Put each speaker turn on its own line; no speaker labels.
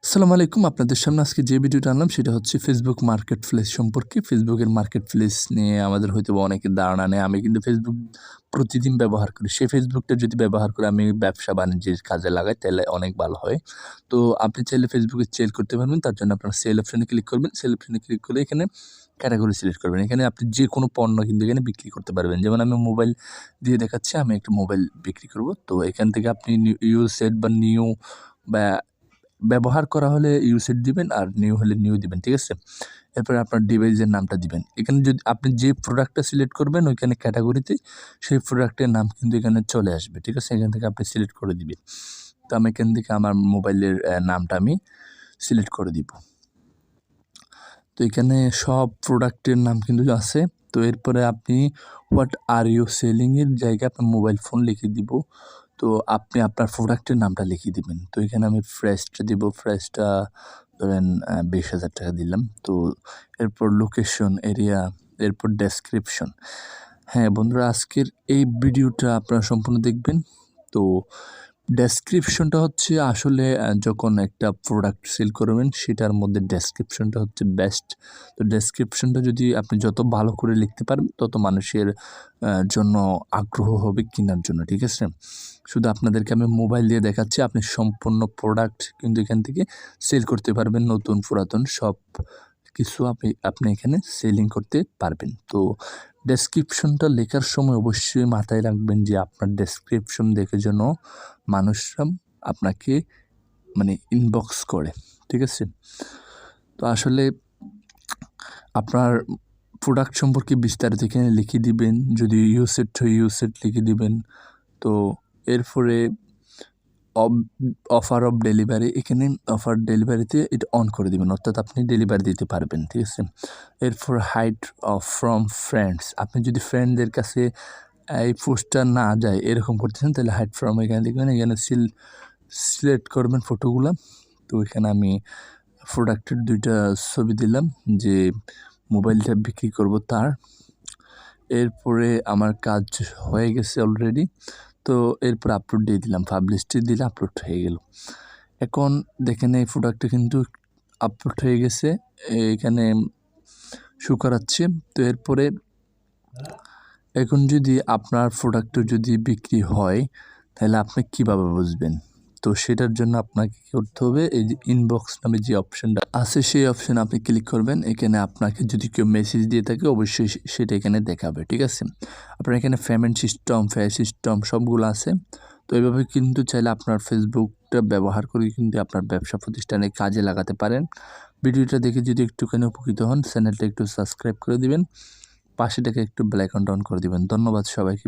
আসসালামু আলাইকুম। আপনাদের সামনে আজকে যে ভিডিওটা আনলাম সেটা হচ্ছে ফেসবুক মার্কেট প্লেস সম্পর্কে। ফেসবুকের মার্কেট প্লেস নিয়ে আমাদের হয়তোবা অনেকের ধারণা নেই। আমি কিন্তু ফেসবুক প্রতিদিন ব্যবহার করি। সেই ফেসবুকটা যদি ব্যবহার করে আমি ব্যবসা-বাণিজ্যের কাজে লাগাই তাহলে অনেক ভালো হয়। তো আপনি চাইলে ফেসবুকে সেল করতে পারবেন। তার জন্য আপনারা সেল অপশনে ক্লিক করবেন। সেল অপশনে ক্লিক করে এখানে ক্যাটেগরি সিলেক্ট করবেন। এখানে আপনি যেকোনো পণ্য কিন্তু এখানে বিক্রি করতে পারবেন। যেমন আমি মোবাইল দিয়ে দেখাচ্ছি, আমি একটা মোবাইল বিক্রি করব। তো এখান থেকে আপনি ইউজড বা নিউ বা ব্যবহার করা হলে ইউসেট দিবেন আর নিউ হলে নিউ দিবেন, ঠিক আছে? এরপরে আপনার ডিভাইসের নামটা দিবেন। এখানে যদি আপনি যে প্রোডাক্টটা সিলেক্ট করবেন ওইখানে ক্যাটাগরিতে সেই প্রোডাক্টের নাম কিন্তু এখানে চলে আসবে, ঠিক আছে? এখান থেকে আপনি সিলেক্ট করে দিবেন। তো আমি এখান থেকে আমার মোবাইলের নামটা আমি সিলেক্ট করে দিব। তো এখানে সব প্রোডাক্টের নাম কিন্তু আছে। তো এরপরে আপনি হোয়াট আর ইউ সেলিংয়ের জায়গায় আপনার মোবাইল ফোন লিখে দিব। তো আপনি আপনার প্রোডাক্টের নামটা লিখিয়ে দিবেন। তো এখানে আমি প্রাইসটা দিব। প্রাইসটা ধরেন 20,000 টাকা দিলাম। তো এরপর লোকেশন, এরিয়া, এরপর ডেসক্রিপশন। হ্যাঁ বন্ধুরা, আজকের এই ভিডিওটা আপনারা সম্পূর্ণ দেখবেন। তো ডেসক্রিপশনটা হচ্ছে আসলে যখন একটা প্রোডাক্ট সেল করবেন সেটার মধ্যে ডেসক্রিপশনটা হচ্ছে বেস্ট। তো ডেসক্রিপশনটা যদি আপনি যত ভালো করে লিখতে পারেন তত মানুষের জন্য আগ্রহ হবে কেনার জন্য, ঠিক আছে? শুধু আপনাদেরকে আমি মোবাইল দিয়ে দেখাচ্ছি, আপনি সম্পূর্ণ প্রোডাক্ট কিন্তু এখান থেকে সেল করতে পারবেন। নতুন পুরাতন সব কিছু আপনি এখানে সেলিং করতে পারবেন। তো ডেসক্রিপশনটা লেখার সময় অবশ্যই মাথায় রাখবেন যে আপনার ডেসক্রিপশন দেখে যেন মানুষরা আপনাকে মানে ইনবক্স করে, ঠিক আছে? তো আসলে আপনার প্রোডাক্ট সম্পর্কে বিস্তারিত এখানে লিখে দিবেন। যদি ইউসেট হয় ইউসেট লিখে দিবেন। তো এরপরে অফার অফ ডেলিভারি, এখানে অফার ডেলিভারিতে এটা অন করে দিবেন, অর্থাৎ আপনি ডেলিভারি দিতে পারবেন, ঠিক আছে? এরপর হাইড অফ ফ্রম ফ্রেন্ডস, আপনি যদি ফ্রেন্ডদের কাছে এই পোস্টটা না যায় এরকম করতেছেন তাহলে হাইড ফ্রম এখানে দেখবেন। এখানে সিলেক্ট করবেন ফটোগুলো। তো এখানে আমি প্রোডাক্টের 2টা ছবি দিলাম যে মোবাইলটা বিক্রি করব তার। এরপরে আমার কাজ হয়ে গেছে অলরেডি। তো এরপর আপলোড দিয়ে দিলাম, পাবলিশটি দিলে আপলোড হয়ে গেল। এখন দেখেন এই প্রোডাক্টটা কিন্তু আপলোড হয়ে গেছে, এখানে শো করাচ্ছে। তো এরপরে এখন যদি আপনার প্রোডাক্টটা যদি বিক্রি হয় তাহলে আপনি কীভাবে বুঝবেন? তো সেটার জন্য আপনাকে কী করতে হবে, এই যে ইনবক্স নামে যে অপশানটা আছে সেই অপশানে আপনি ক্লিক করবেন। এখানে আপনাকে যদি কেউ মেসেজ দিয়ে থাকে অবশ্যই সেটা এখানে দেখাবে, ঠিক আছে? আপনার এখানে পেমেন্ট সিস্টেম, পে সিস্টেম সবগুলো আছে। তো এইভাবে কিন্তু চাইলে আপনার ফেসবুকটা ব্যবহার করে কিন্তু আপনার ব্যবসা প্রতিষ্ঠানে কাজে লাগাতে পারেন। ভিডিওটা দেখে যদি একটুখানি উপকৃত হন চ্যানেলটা একটু সাবস্ক্রাইব করে দিবেন, পাশেটাকে একটু বেল আইকনটা অন করে দিবেন। ধন্যবাদ সবাইকে।